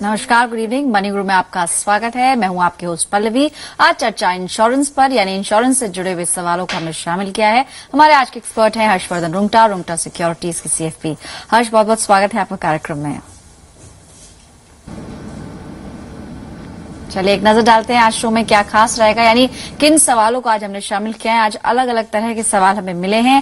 नमस्कार, good evening. Money गुरु में आपका स्वागत है। मैं हूं आपके होस्ट पल्लवी। आज चर्चा इंश्योरेंस पर, यानी इंश्योरेंस से जुड़े हुए सवालों को हमने शामिल किया है। हमारे आज के एक्सपर्ट हैं हर्षवर्धन रुंगटा सिक्योरिटीज के CFP। हर्ष, बहुत बहुत स्वागत है आपका कार्यक्रम में। चलिए एक नजर डालते हैं आज शो में क्या खास रहेगा, यानी किन सवालों को आज हमने शामिल किया है। आज अलग अलग तरह के सवाल हमें मिले हैं।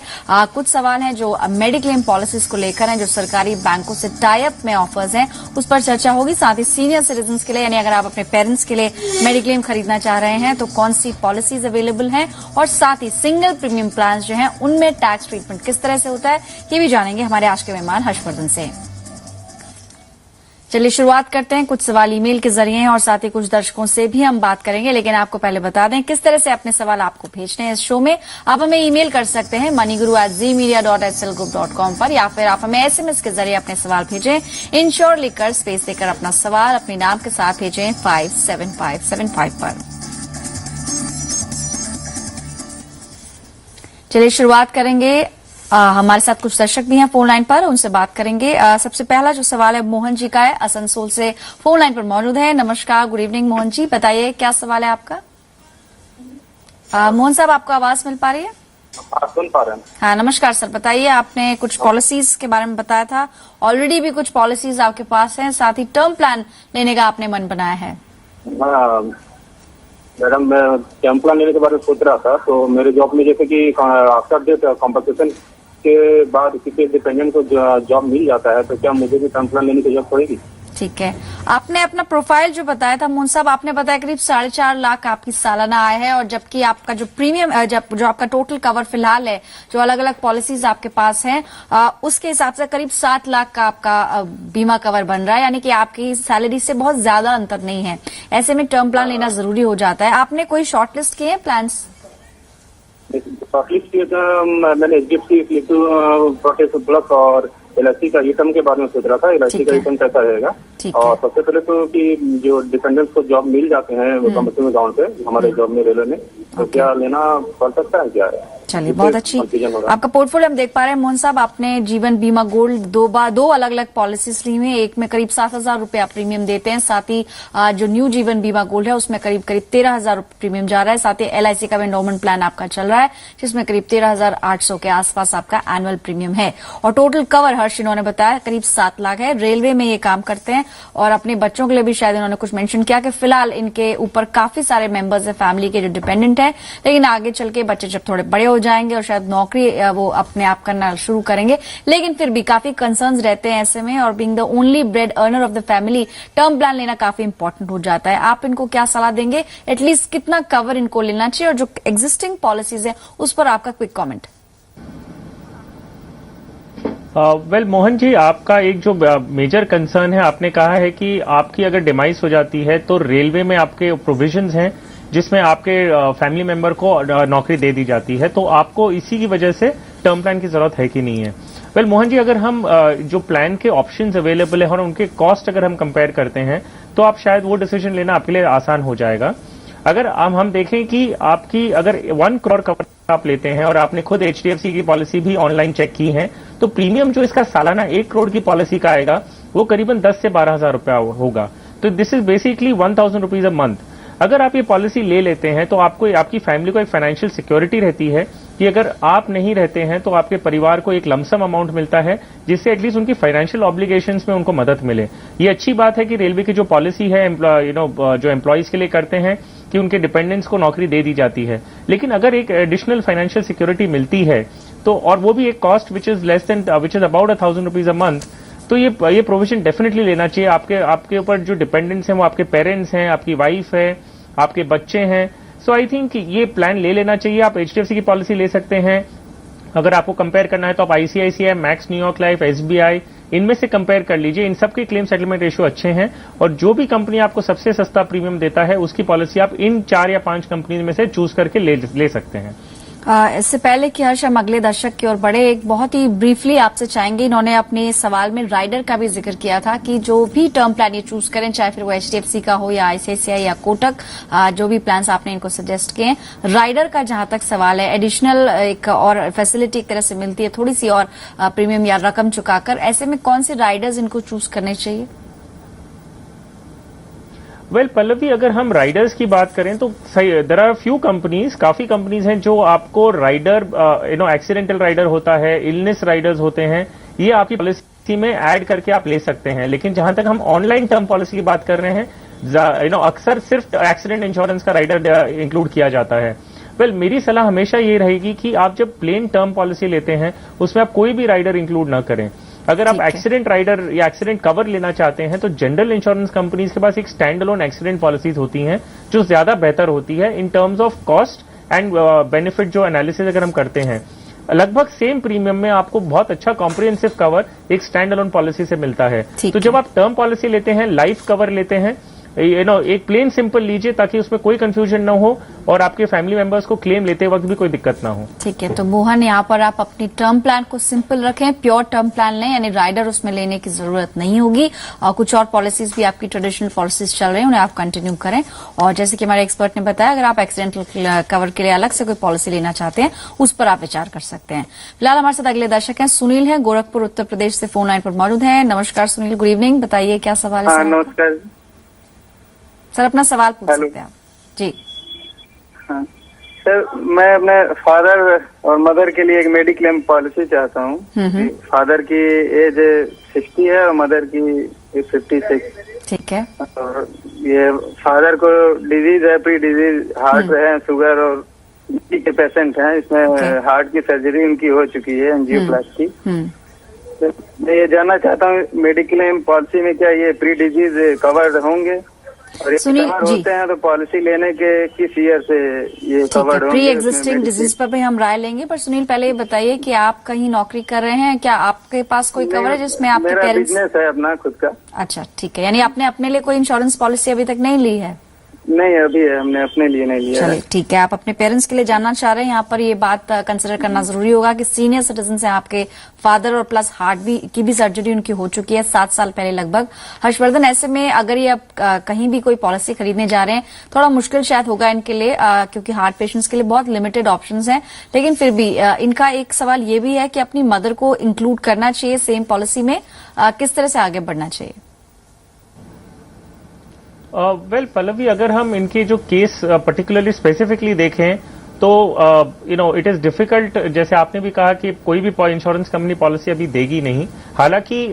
कुछ सवाल हैं जो मेडिक्लेम पॉलिसीज को लेकर हैं, जो सरकारी बैंकों से टाई अप में ऑफर्स हैं, उस पर चर्चा होगी। साथ ही सीनियर सिटीजन के लिए, यानी अगर आप अपने पेरेंट्स के लिए मेडिक्लेम खरीदना चाह रहे हैं तो कौन सी पॉलिसीज अवेलेबल हैं, और साथ ही सिंगल प्रीमियम प्लान जो है उनमें टैक्स ट्रीटमेंट किस तरह से होता है, ये भी जानेंगे हमारे आज के मेहमान हर्षवर्धन से। चलिए शुरुआत करते हैं। कुछ सवाल ईमेल के जरिए हैं और साथ ही कुछ दर्शकों से भी हम बात करेंगे, लेकिन आपको पहले बता दें किस तरह से अपने सवाल आपको भेजने हैं इस शो में। आप हमें ईमेल कर सकते हैं moneyguru@zmedia.hlgroup.com पर, या फिर आप हमें SMS के जरिए अपने सवाल भेजें। इंश्योर लिखकर स्पेस देकर अपना सवाल अपने नाम के साथ भेजें 57575 पर। चलिए शुरुआत करेंगे। हमारे साथ कुछ दर्शक भी हैं फोन लाइन पर, उनसे बात करेंगे। सबसे पहला जो सवाल है मोहन जी का है, आसनसोल से फोन लाइन पर मौजूद है। नमस्कार, गुड इवनिंग मोहन जी, बताइए क्या सवाल है आपका। मोहन साहब, आपको आवाज मिल पा रही है? सुन पा रहे हैं। हाँ, नमस्कार सर, बताइए। आपने कुछ पॉलिसीज के बारे में बताया था, ऑलरेडी भी कुछ पॉलिसीज आपके पास हैं, साथ ही टर्म प्लान लेने का आपने मन बनाया है। मैडम, मैं टर्म प्लान लेने के बारे में सोच रहा था। तो मेरे जॉब में जैसे कि आफ्टर डेट कॉम्पनसेशन के बाद किसी डिपेंडेंट को जॉब मिल जाता है, तो क्या मुझे भी टर्म प्लान लेने की जरूरत पड़ेगी? ठीक है। आपने अपना प्रोफाइल जो बताया था मोहन साहब, आपने बताया करीब 4.5 लाख आपकी सालाना आय है, और जबकि आपका जो प्रीमियम जो आपका टोटल कवर फिलहाल है, जो अलग अलग पॉलिसीज आपके पास हैं, उसके हिसाब से करीब 7 लाख का आपका बीमा कवर बन रहा है, यानी कि आपकी सैलरी से बहुत ज्यादा अंतर नहीं है। ऐसे में टर्म प्लान लेना जरूरी हो जाता है। आपने कोई शॉर्टलिस्ट किए हैं प्लान्स? शॉर्टलिस्ट किए तो मैंने HDFC प्रोटेक्शन प्लस और LIC का रिटर्न के बारे में सोच रहा था। LIC का रिटर्न कैसा रहेगा? और सबसे पहले तो कि जो डिपेंडेंट्स को जॉब मिल जाते हैं वो कमर्शियल गाँव से हमारे जॉब में रेलवे में, तो क्या लेना पड़ सकता है क्या? चलिए, बहुत अच्छी आपका पोर्टफोलियो हम देख पा रहे हैं मोहन साहब। आपने जीवन बीमा गोल्ड दो अलग अलग पॉलिसीज ली हुई है। एक में करीब 7,000 रुपए आप प्रीमियम देते हैं, साथ ही जो न्यू जीवन बीमा गोल्ड है उसमें करीब 13,000 रुपए प्रीमियम जा रहा है। साथ ही LIC का भी एंडोमेंट प्लान आपका चल रहा है, जिसमें करीब 13,800 के आसपास आपका एनुअल प्रीमियम है। और टोटल कवर हर्ष इन्होंने बताया करीब 7 लाख है। रेलवे में ये काम करते हैं, और अपने बच्चों के लिए भी शायद इन्होंने कुछ मेंशन किया कि फिलहाल इनके ऊपर काफी सारे मेंबर्स है फैमिली के जो डिपेंडेंट है, लेकिन आगे चल के बच्चे जब थोड़े बड़े हो जाएंगे और शायद नौकरी वो अपने आप करना शुरू करेंगे, लेकिन फिर भी काफी कंसर्न्स रहते हैं ऐसे में, और being the only bread earner of the family term plan लेना काफी इंपॉर्टेंट हो जाता है। आप इनको क्या सलाह देंगे, एटलीस्ट कितना कवर इनको लेना चाहिए, और जो एग्जिस्टिंग पॉलिसीज है उस पर आपका quick comment. Well Mohan ji, आपका एक जो मेजर कंसर्न है, आपने कहा है कि आपकी अगर डिमाइस हो जाती है तो रेलवे में आपके प्रोविजंस हैं जिसमें आपके फैमिली मेंबर को नौकरी दे दी जाती है, तो आपको इसी की वजह से टर्म प्लान की जरूरत है कि नहीं है? वेल मोहन जी, अगर हम जो प्लान के ऑप्शंस अवेलेबल है और उनके कॉस्ट अगर हम कंपेयर करते हैं तो आप शायद वो डिसीजन लेना आपके लिए आसान हो जाएगा। अगर हम देखें कि आपकी अगर 1 करोड़ कवर आप लेते हैं और आपने खुद HDFC की पॉलिसी भी ऑनलाइन चेक की है, तो प्रीमियम जो इसका सालाना 1 करोड़ की पॉलिसी का आएगा वो करीबन 10 से 12,000 रुपया होगा। तो this is basically 1,000 rupees a month. अगर आप ये पॉलिसी ले लेते हैं तो आपको, आपकी फैमिली को एक फाइनेंशियल सिक्योरिटी रहती है कि अगर आप नहीं रहते हैं तो आपके परिवार को एक लमसम अमाउंट मिलता है, जिससे एटलीस्ट उनकी फाइनेंशियल ऑब्लिगेशंस में उनको मदद मिले। ये अच्छी बात है कि रेलवे की जो पॉलिसी है जो एम्प्लॉयज के लिए करते हैं कि उनके डिपेंडेंट्स को नौकरी दे दी जाती है, लेकिन अगर एक एडिशनल फाइनेंशियल सिक्योरिटी मिलती है तो, और वो भी एक cost which is about 1,000 rupees a month, तो ये प्रोविजन डेफिनेटली लेना चाहिए। आपके ऊपर जो डिपेंडेंट्स हैं वो आपके पेरेंट्स हैं, आपकी वाइफ है, आपके बच्चे हैं। सो आई थिंक ये प्लान ले लेना चाहिए। आप HDFC की पॉलिसी ले सकते हैं। अगर आपको कंपेयर करना है तो आप ICICI, max New York life, SBI, इनमें से कंपेयर कर लीजिए। इन सबके क्लेम सेटलमेंट रेशियो अच्छे हैं, और जो भी कंपनी आपको सबसे सस्ता प्रीमियम देता है उसकी पॉलिसी आप इन 4 या 5 कंपनी में से चूज करके ले सकते हैं। इससे पहले कि हर्ष हम अगले दर्शक की ओर बढ़े, एक बहुत ही ब्रीफली आपसे चाहेंगे, इन्होंने अपने सवाल में राइडर का भी जिक्र किया था कि जो भी टर्म प्लान ये चूज करें, चाहे फिर वो HDFC का हो या ICICI या कोटक, जो भी प्लान्स आपने इनको सजेस्ट किए, राइडर का जहां तक सवाल है, एडिशनल एक और फैसिलिटी एक तरह से मिलती है थोड़ी सी और प्रीमियम या रकम चुकाकर, ऐसे में कौन से राइडर्स इनको चूज करने चाहिए? वेल पल्लवी, अगर हम राइडर्स की बात करें तो देयर आर फ्यू कंपनीज, काफी कंपनीज हैं जो आपको राइडर एक्सीडेंटल राइडर होता है, इलनेस राइडर्स होते हैं, ये आपकी पॉलिसी में ऐड करके आप ले सकते हैं। लेकिन जहां तक हम ऑनलाइन टर्म पॉलिसी की बात कर रहे हैं, अक्सर सिर्फ एक्सीडेंट इंश्योरेंस का राइडर इंक्लूड किया जाता है। वेल मेरी सलाह हमेशा ये रहेगी कि आप जब प्लेन टर्म पॉलिसी लेते हैं उसमें आप कोई भी राइडर इंक्लूड ना करें। अगर आप एक्सीडेंट राइडर या एक्सीडेंट कवर लेना चाहते हैं तो जनरल इंश्योरेंस कंपनीज के पास एक स्टैंड अलोन एक्सीडेंट पॉलिसीज होती हैं जो ज्यादा बेहतर होती है in terms of cost and benefit. जो एनालिसिस अगर हम करते हैं, लगभग सेम प्रीमियम में आपको बहुत अच्छा कॉम्प्रिहेंसिव कवर एक स्टैंड अलोन पॉलिसी से मिलता है। तो जब आप टर्म पॉलिसी लेते हैं, लाइफ कवर लेते हैं, एक प्लेन सिंपल लीजिए ताकि उसमें कोई कंफ्यूजन ना हो और आपके फैमिली मेंबर्स को क्लेम लेते वक्त भी कोई दिक्कत ना हो। ठीक है, तो मोहन यहाँ पर आप अपनी टर्म प्लान को सिंपल रखें, प्योर टर्म प्लान लें, यानी राइडर उसमें लेने की जरूरत नहीं होगी। और कुछ और पॉलिसीज भी आपकी ट्रेडिशनल पॉलिसीज चल रही हैं, उन्हें आप कंटिन्यू करें। और जैसे कि हमारे एक्सपर्ट ने बताया, अगर आप एक्सीडेंटल कवर के लिए अलग से कोई पॉलिसी लेना चाहते हैं उस पर आप विचार कर सकते हैं। फिलहाल हमारे साथ अगले दर्शक हैं, सुनील हैं, गोरखपुर उत्तर प्रदेश से फोन लाइन पर मौजूद हैं। नमस्कार सुनील, गुड इवनिंग, बताइए क्या सवाल है? नमस्कार सर, अपना सवाल पूछ सकते हैं आप जी। हाँ सर, मैं अपने फादर और मदर के लिए एक मेडिक्लेम पॉलिसी चाहता हूँ। फादर की एज 60 है और मदर की 56। ठीक है। और ये फादर को डिजीज है, प्री डिजीज हार्ट है, शुगर और बीपी के पेशेंट हैं। इसमें हार्ट की सर्जरी उनकी हो चुकी है, एंजियोप्लास्टी। मैं ये जानना चाहता हूँ मेडिक्लेम पॉलिसी में क्या ये प्री डिजीज कवर्ड होंगे? और ये कवर होते हैं तो पॉलिसी लेने के किस ईयर से ये कवर्ड होंगे? प्री एग्जिस्टिंग डिजीज पर भी हम राय लेंगे, पर सुनील पहले ये बताइए कि आप कहीं नौकरी कर रहे हैं, क्या आपके पास कोई कवर है जिसमें आपके पेरेंट्स? बिजनेस है अपना खुद का। अच्छा, ठीक है, यानी आपने अपने लिए कोई इंश्योरेंस पॉलिसी अभी तक नहीं ली है? नहीं, अभी है, हमने अपने लिए नहीं लिया। चलिए ठीक है, आप अपने पेरेंट्स के लिए जानना चाह रहे हैं। यहाँ पर ये बात कंसिडर करना जरूरी होगा कि सीनियर सिटीजन हैं आपके फादर और प्लस हार्ट की भी सर्जरी उनकी हो चुकी है 7 साल पहले लगभग। हर्षवर्धन, ऐसे में अगर ये आप कहीं भी कोई पॉलिसी खरीदने जा रहे हैं, थोड़ा मुश्किल शायद होगा इनके लिए, क्योंकि हार्ट पेशेंट्स के लिए बहुत लिमिटेड ऑप्शंस हैं। लेकिन फिर भी इनका एक सवाल ये भी है कि अपनी मदर को इंक्लूड करना चाहिए सेम पॉलिसी में, किस तरह से आगे बढ़ना चाहिए? वेल पल्लवी, अगर हम इनके जो केस पर्टिकुलरली स्पेसिफिकली देखें तो इट इज डिफिकल्ट। जैसे आपने भी कहा कि कोई भी इंश्योरेंस कंपनी पॉलिसी अभी देगी नहीं। हालांकि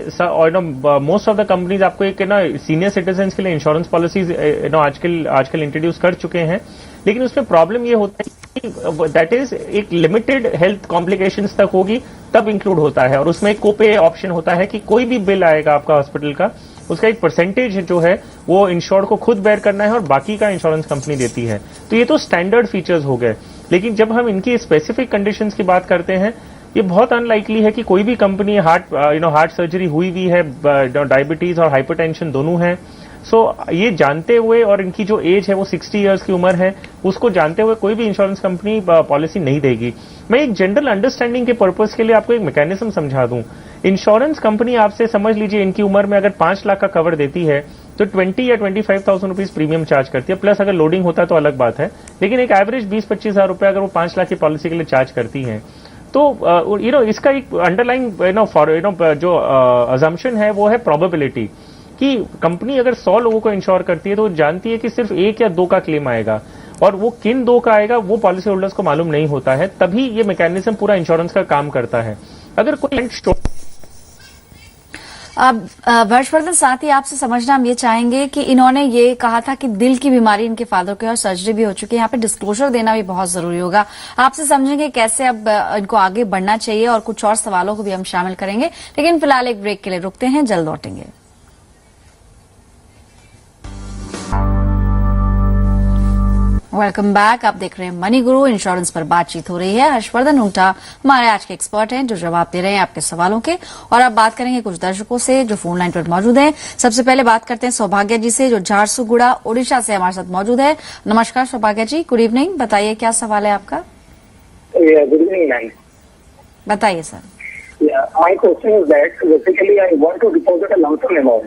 मोस्ट ऑफ द कंपनीज आपको एक सीनियर सिटीजन के लिए इंश्योरेंस पॉलिसीज आजकल इंट्रोड्यूस कर चुके हैं। लेकिन उसमें प्रॉब्लम ये होता है कि दैट इज एक लिमिटेड हेल्थ कॉम्प्लिकेशंस तक होगी तब इंक्लूड होता है, और उसमें एक कोपे ऑप्शन होता है कि कोई भी बिल आएगा आपका हॉस्पिटल का, उसका एक परसेंटेज जो है वो इंश्योर्ड को खुद बेयर करना है और बाकी का इंश्योरेंस कंपनी देती है। तो ये तो स्टैंडर्ड फीचर्स हो गए। लेकिन जब हम इनकी स्पेसिफिक कंडीशंस की बात करते हैं, ये बहुत अनलाइकली है कि कोई भी कंपनी हार्ट सर्जरी हुई भी है, डायबिटीज और हाइपरटेंशन दोनों है। सो ये जानते हुए, और इनकी जो एज है वो 60 इयर्स की उम्र है, उसको जानते हुए कोई भी इंश्योरेंस कंपनी पॉलिसी नहीं देगी। मैं एक जनरल अंडरस्टैंडिंग के पर्पज के लिए आपको एक मैकेनिज्म समझा दूं। इंश्योरेंस कंपनी आपसे समझ लीजिए इनकी उम्र में अगर 5 लाख का कवर देती है तो 20 या 25,000 रुपीज प्रीमियम चार्ज करती है, प्लस अगर लोडिंग होता है तो अलग बात है। लेकिन एक एवरेज 20-25 हजार रुपए अगर वो 5 लाख की पॉलिसी के लिए चार्ज करती है तो इसका एक अंडरलाइंग जो अजम्पशन है वो है प्रोबेबिलिटी कि कंपनी अगर 100 लोगों को इंश्योर करती है तो वो जानती है कि सिर्फ 1 या 2 का क्लेम आएगा, और वो किन 2 का आएगा वो पॉलिसी होल्डर्स को मालूम नहीं होता है। तभी ये मैकेनिज्म पूरा इंश्योरेंस का काम करता है। अगर कोई हर्षवर्धन, साथ ही आपसे समझना हम ये चाहेंगे कि इन्होंने ये कहा था कि दिल की बीमारी इनके फादर को और सर्जरी भी हो चुकी है, यहाँ पे डिस्क्लोजर देना भी बहुत जरूरी होगा। आपसे समझेंगे कैसे अब इनको आगे बढ़ना चाहिए, और कुछ और सवालों को भी हम शामिल करेंगे। लेकिन फिलहाल एक ब्रेक के लिए रुकते हैं, जल्द लौटेंगे। वेलकम बैक, आप देख रहे हैं मनी गुरु। इंश्योरेंस पर बातचीत हो रही है। हर्षवर्धन हुंगटा हमारे आज के एक्सपर्ट हैं जो जवाब दे रहे हैं आपके सवालों के, और अब बात करेंगे कुछ दर्शकों से जो फोन लाइन पर मौजूद हैं। सबसे पहले बात करते हैं सौभाग्य जी से, जो झारसुगुड़ा ओडिशा से हमारे साथ मौजूद है। नमस्कार सौभाग्य जी, गुड इवनिंग, बताइए क्या सवाल है आपका? गुड इवनिंग मैम, बताइए sir. My question is that basically I want to deposit a lump sum amount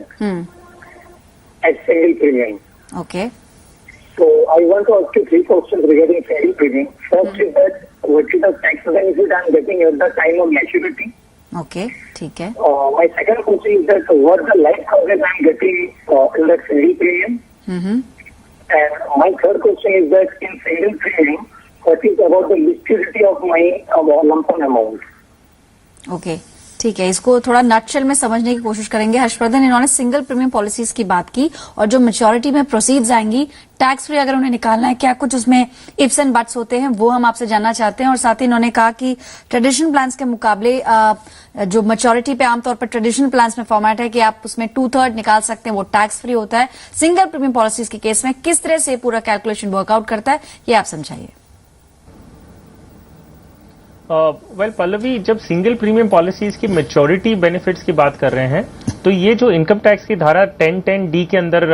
at single premium. Okay, so I want to ask you 3 questions regarding single premium. First is that what is the tax benefit I'm getting at the time of maturity? Okay, ठीक है। My second question is that what the life coverage I'm getting in that single premium? And my third question is that in single premium, what is about the liquidity of my lump sum amount? Okay, ठीक है, इसको थोड़ा nutshell में समझने की कोशिश करेंगे। हर्षवर्धन, इन्होंने सिंगल प्रीमियम पॉलिसीज की बात की और जो मैच्योरिटी में प्रोसीड्स आएंगी टैक्स फ्री अगर उन्हें निकालना है, क्या कुछ उसमें इफ्स एंड बट्स होते हैं, वो हम आपसे जानना चाहते हैं। और साथ ही इन्होंने कहा कि ट्रेडिशनल प्लान्स के मुकाबले जो मैच्योरिटी पे आमतौर पर ट्रेडिशनल प्लान्स में फॉर्मेट है कि आप उसमें 2/3 निकाल सकते हैं, वो टैक्स फ्री होता है। सिंगल प्रीमियम पॉलिसीज के केस में किस तरह से पूरा कैलकुलेशन वर्कआउट करता है, ये आप समझाइए। वेल पल्लवी, जब सिंगल प्रीमियम पॉलिसीज की मैच्योरिटी बेनिफिट्स की बात कर रहे हैं तो ये जो इनकम टैक्स की धारा 1010D के अंदर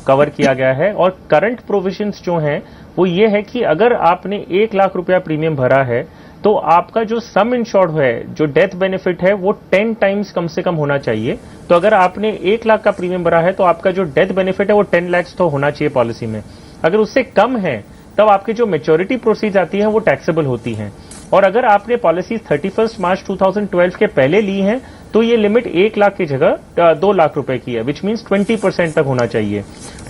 कवर किया गया है। और करंट प्रोविजंस जो हैं वो ये है कि अगर आपने 1 लाख रुपया प्रीमियम भरा है तो आपका जो सम इंश्योर्ड है, जो डेथ बेनिफिट है, वो 10 टाइम्स कम से कम होना चाहिए। तो अगर आपने 1 लाख का प्रीमियम भरा है तो आपका जो डेथ बेनिफिट है वो 10 लाख तो होना चाहिए पॉलिसी में। अगर उससे कम है तब आपकी जो मैच्योरिटी प्रोसीज आती है वो टैक्सेबल होती हैं। और अगर आपने पॉलिसी 31 मार्च 2012 के पहले ली है तो ये लिमिट 1 लाख की जगह 2 लाख रुपए की है, विच मीन्स 20% तक होना चाहिए।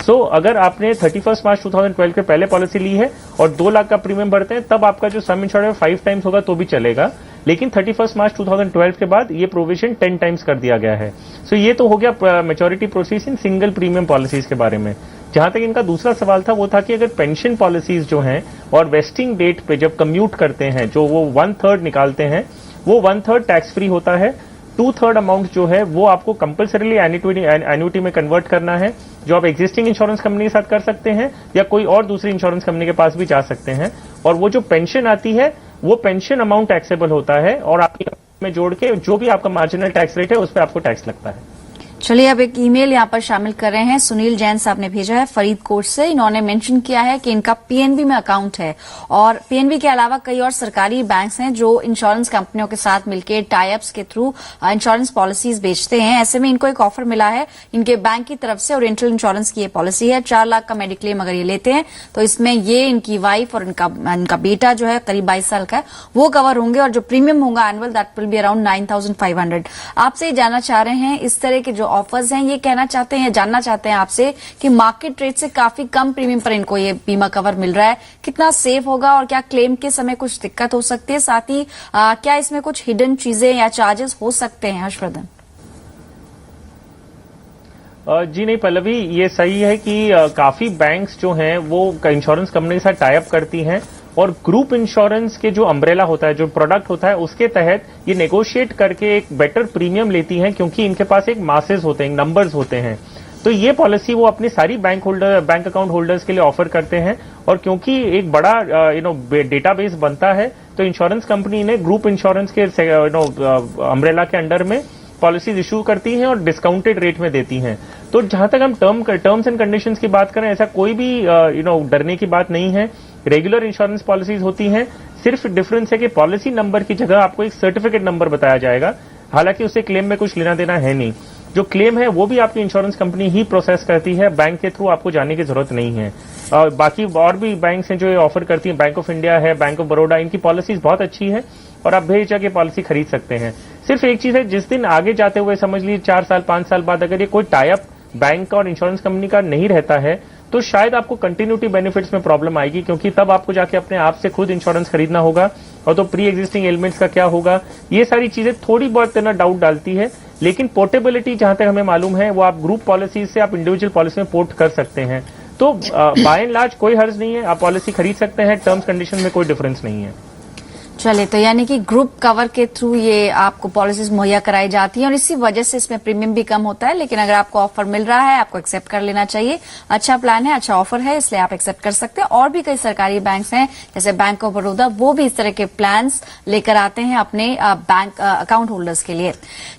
सो अगर आपने 31 मार्च 2012 के पहले पॉलिसी ली है और 2 लाख का प्रीमियम भरते हैं तब आपका जो सम इंश्योर्ड है 5 टाइम्स होगा तो भी चलेगा। लेकिन 31 मार्च 2012 के बाद ये प्रोविजन 10 टाइम्स कर दिया गया है। सो ये तो हो गया maturity process in single premium policies के बारे में। जहां तक इनका दूसरा सवाल था वो था कि अगर पेंशन पॉलिसीज जो हैं और वेस्टिंग डेट पे जब कम्यूट करते हैं, जो वो 1/3 निकालते हैं, वो 1/3 टैक्स फ्री होता है। 2/3 अमाउंट जो है वो आपको कंपल्सरीली एन्युटी में कन्वर्ट करना है, जो आप एग्जिस्टिंग इंश्योरेंस कंपनी के साथ कर सकते हैं या कोई और दूसरी इंश्योरेंस कंपनी के पास भी जा सकते हैं। और वो जो पेंशन आती है वो पेंशन अमाउंट टैक्सेबल होता है और आपकी में जोड़ के जो भी आपका मार्जिनल टैक्स रेट है उस पर आपको टैक्स लगता है। चलिए, अब एक ईमेल यहाँ पर शामिल कर रहे हैं। सुनील जैन साहब ने भेजा है फरीदकोट से। इन्होंने मेंशन किया है कि इनका पीएनबी में अकाउंट है और पीएनबी के अलावा कई और सरकारी बैंक्स हैं जो इंश्योरेंस कंपनियों के साथ मिलकर टाई-अप्स के थ्रू इंश्योरेंस पॉलिसीज बेचते हैं। ऐसे में इनको एक ऑफर मिला है इनके बैंक की तरफ से, ओरिएंटल इंश्योरेंस की ये पॉलिसी है। 4 लाख का मेडिक्लेम अगर ये लेते हैं तो इसमें ये इनकी वाइफ और इनका बेटा जो है करीब 22 साल का है वो कवर होंगे और जो प्रीमियम होगा annual that will be around 9,500। आपसे ये जानना चाह रहे हैं, इस तरह के जो ऑफर्स हैं ये कहना चाहते हैं, जानना चाहते हैं आपसे कि मार्केट रेट से काफी कम प्रीमियम पर इनको ये बीमा कवर मिल रहा है, कितना सेफ होगा और क्या क्लेम के समय कुछ दिक्कत हो सकती है? साथ ही क्या इसमें कुछ हिडन चीजें या चार्जेस हो सकते हैं? हर्षवर्धन जी नहीं पल्लवी, ये सही है कि काफी बैंक्स जो हैं वो इंश्योरेंस कंपनी के साथ टाई अप करती हैं और ग्रुप इंश्योरेंस के जो अम्ब्रेला होता है, जो प्रोडक्ट होता है, उसके तहत ये नेगोशिएट करके एक बेटर प्रीमियम लेती हैं क्योंकि इनके पास एक मासेस होते हैं, नंबर्स होते हैं। तो ये पॉलिसी वो अपने सारी बैंक अकाउंट होल्डर्स के लिए ऑफर करते हैं और क्योंकि एक बड़ा डेटाबेस बनता है तो इंश्योरेंस कंपनी ने ग्रुप इंश्योरेंस के अम्ब्रेला के अंडर में पॉलिसीज इशू करती हैं और डिस्काउंटेड रेट में देती हैं। तो जहां तक हम टर्म्स एंड कंडीशंस की बात करें, ऐसा कोई भी डरने की बात नहीं है। रेगुलर इंश्योरेंस पॉलिसीज होती हैं, सिर्फ डिफरेंस है कि पॉलिसी नंबर की जगह आपको एक सर्टिफिकेट नंबर बताया जाएगा। हालांकि उससे क्लेम में कुछ लेना देना है नहीं। जो क्लेम है वो भी आपकी इंश्योरेंस कंपनी ही प्रोसेस करती है, बैंक के थ्रू आपको जाने की जरूरत नहीं है। बाकी और भी बैंक्स हैं जो ये ऑफर करती हैं, बैंक ऑफ इंडिया है, बैंक ऑफ बड़ौदा, इनकी पॉलिसीज बहुत अच्छी है और आप बेहिचक के पॉलिसी खरीद सकते हैं। सिर्फ एक चीज है, जिस दिन आगे जाते हुए समझ लीजिए 4 साल 5 साल बाद अगर ये कोई टाई अप बैंक और इंश्योरेंस कंपनी का नहीं रहता है तो शायद आपको कंटिन्यूटी बेनिफिट्स में प्रॉब्लम आएगी क्योंकि तब आपको जाके अपने आप से खुद इंश्योरेंस खरीदना होगा और तो प्री एग्जिस्टिंग एलिमेंट्स का क्या होगा, ये सारी चीजें थोड़ी बहुत डाउट डालती है। लेकिन पोर्टेबिलिटी जहां तक हमें मालूम है वो आप ग्रुप पॉलिसी से आप इंडिविजुअल पॉलिसी में पोर्ट कर सकते हैं। तो बाय एंड लार्ज कोई हर्ज नहीं है, आप पॉलिसी खरीद सकते हैं, टर्म्स कंडीशन में कोई डिफरेंस नहीं है। चलिए, तो यानी कि ग्रुप कवर के थ्रू ये आपको पॉलिसीज मुहैया कराई जाती हैं और इसी वजह से इसमें प्रीमियम भी कम होता है। लेकिन अगर आपको ऑफर मिल रहा है आपको एक्सेप्ट कर लेना चाहिए। अच्छा प्लान है, अच्छा ऑफर है, इसलिए आप एक्सेप्ट कर सकते हैं। और भी कई सरकारी बैंक्स हैं जैसे बैंक ऑफ बड़ौदा, वो भी इस तरह के प्लान्स लेकर आते हैं अपने बैंक अकाउंट होल्डर्स के लिए।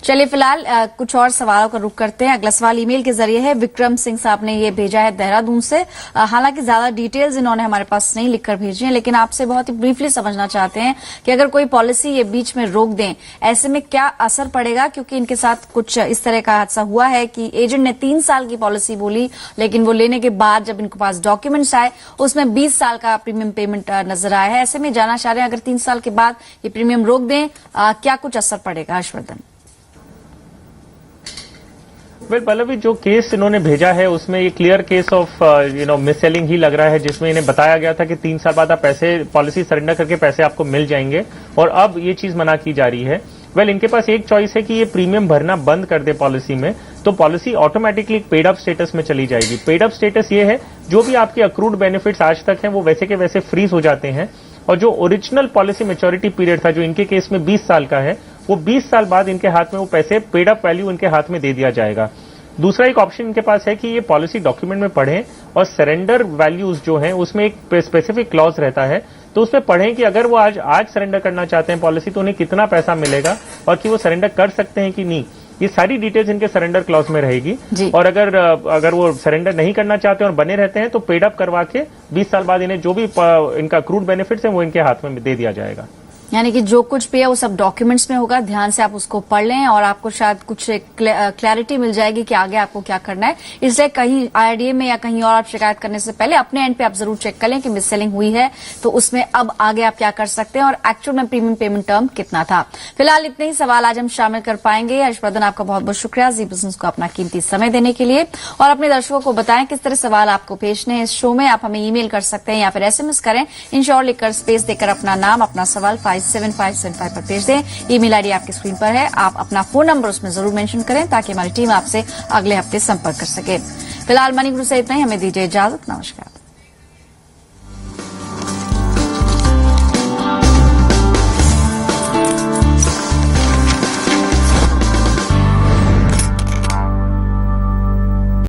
चलिए, फिलहाल कुछ और सवालों का रुख करते हैं। अगला सवाल ईमेल के जरिए है। विक्रम सिंह साहब ने ये भेजा है देहरादून से। हालांकि ज्यादा डिटेल्स इन्होंने हमारे पास नहीं लिखकर भेजी है, लेकिन आपसे बहुत ही ब्रीफली समझना चाहते हैं कि अगर कोई पॉलिसी ये बीच में रोक दें, ऐसे में क्या असर पड़ेगा? क्योंकि इनके साथ कुछ इस तरह का हादसा हुआ है कि एजेंट ने 3 साल की पॉलिसी बोली, लेकिन वो लेने के बाद जब इनके पास डॉक्यूमेंट्स आए उसमें 20 साल का प्रीमियम पेमेंट नजर आया है। ऐसे में जानना चाह रहे हैं, अगर 3 साल के बाद ये प्रीमियम रोक दें क्या कुछ असर पड़ेगा? हर्षवर्धन वेल पल्लवी, जो केस इन्होंने भेजा है उसमें ये clear case of misselling ही लग रहा है, जिसमें इन्हें बताया गया था कि 3 साल बाद आप पैसे पॉलिसी सरेंडर करके पैसे आपको मिल जाएंगे और अब ये चीज मना की जा रही है। वेल इनके पास एक चॉइस है कि ये प्रीमियम भरना बंद कर दे पॉलिसी में, तो policy automatically paid up status में चली जाएगी। पेड अप स्टेटस ये है जो भी आपके अक्रूड बेनिफिट्स आज तक हैं वो वैसे के वैसे फ्रीज हो जाते हैं, और जो ओरिजिनल पॉलिसी मैच्योरिटी पीरियड था जो इनके केस में 20 साल का है, वो 20 साल बाद इनके हाथ में वो पैसे पेड अप वैल्यू इनके हाथ में दे दिया जाएगा। दूसरा एक ऑप्शन इनके पास है कि ये पॉलिसी डॉक्यूमेंट में पढ़ें और सरेंडर वैल्यूज जो हैं उसमें एक स्पेसिफिक क्लॉज रहता है, तो उसमें पढ़ें कि अगर वो आज सरेंडर करना चाहते हैं पॉलिसी तो उन्हें कितना पैसा मिलेगा और कि वो सरेंडर कर सकते हैं कि नहीं। ये सारी डिटेल्स इनके सरेंडर क्लॉज में रहेगी, और अगर वो सरेंडर नहीं करना चाहते और बने रहते हैं तो पेड अप करवा के 20 साल बाद इन्हें जो भी इनका अक्रूड बेनिफिट्स हैं वो इनके हाथ में दे दिया जाएगा। यानी कि जो कुछ भी है वो सब डॉक्यूमेंट्स में होगा, ध्यान से आप उसको पढ़ लें और आपको शायद कुछ क्लैरिटी मिल जाएगी कि आगे आपको क्या करना है। इसलिए कहीं IRDA में या कहीं और आप शिकायत करने से पहले अपने एंड पे आप जरूर चेक कर लें कि मिस सेलिंग हुई है तो उसमें अब आगे आप क्या कर सकते हैं और एक्चुअल में प्रीमियम पेमेंट टर्म कितना था। फिलहाल इतने ही सवाल आज हम शामिल कर पाएंगे। हर्षवर्धन, आपका बहुत बहुत शुक्रिया जी बिजनेस को अपना कीमती समय देने के लिए, और अपने दर्शकों को बताएं किस तरह सवाल आपको भेजने हैं इस शो में। आप हमें ईमेल कर सकते हैं या फिर SMS करें, इंश्योर लिखकर स्पेस देकर अपना नाम अपना सवाल 57575 पर भेज दें। ईमेल ID आपकी स्क्रीन पर है, आप अपना फोन नंबर उसमें जरूर मेंशन करें ताकि हमारी टीम आपसे अगले हफ्ते संपर्क कर सके। फिलहाल मनी गुरु से इतना ही, हमें दीजिए इजाजत, नमस्कार।